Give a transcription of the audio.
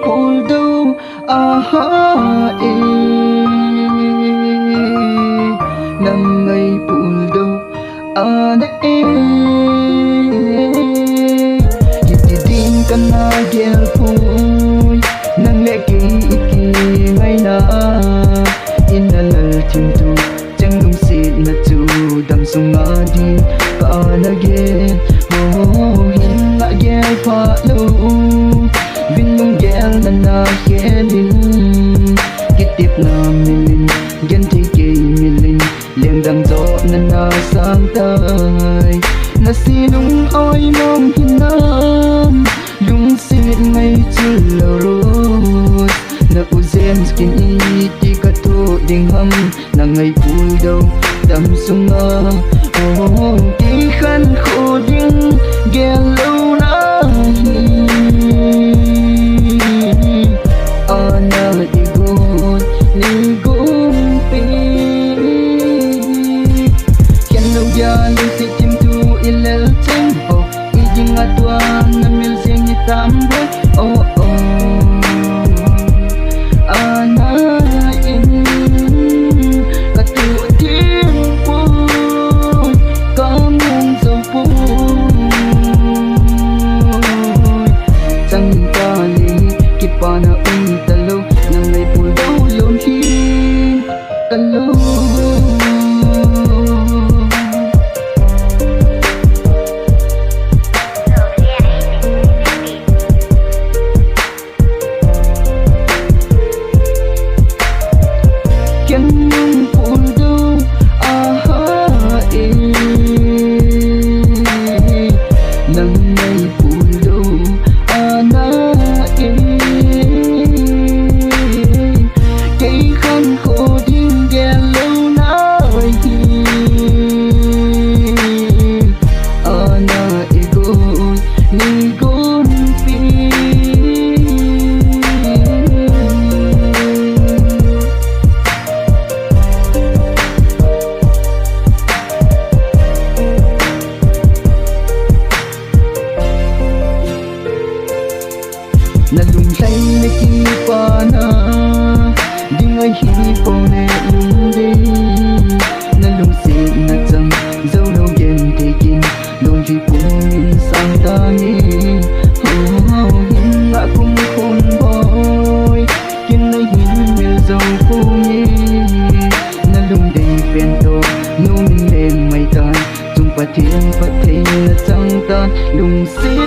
phul đâu ha e nằm ngay phul đâu na e hiti din kana gel pui nang leki iki ngay na inalal tintu chẳng đúng xịt na chu đam sung ngã đi cả na ge hin ngã ge pha lu vin lung gel na na helin kitip na milin gen thi ke milin leng dang zo na na sang tai na si lung oi mong hinam lung xịt ngay chu lo ro na uzen skin i ti ka tu ding ham na ngay phul đâu đam sung ngã ti khan khô ding gel lâu na ana igun ni gun pi ken lo ya lu si tim tu ilal tempo ijing atwa na mil sing itambo ana in katu tiempo kamung so po sang kali kipana talo nang may pulo lom hi kalo Kenung pulo e nang may pulo na e kay khan ko ding gelo na hi ana igon ni gon pi na lung say na kipa na di ngay hipo na lung di na lung si na chang dâu lâu gen taking lung di pun sang tangi hin nga kung khôn boy kin na hin mil dâu kungi na lung day pento nu min leng may tan chung pa thiên na chang tan lung si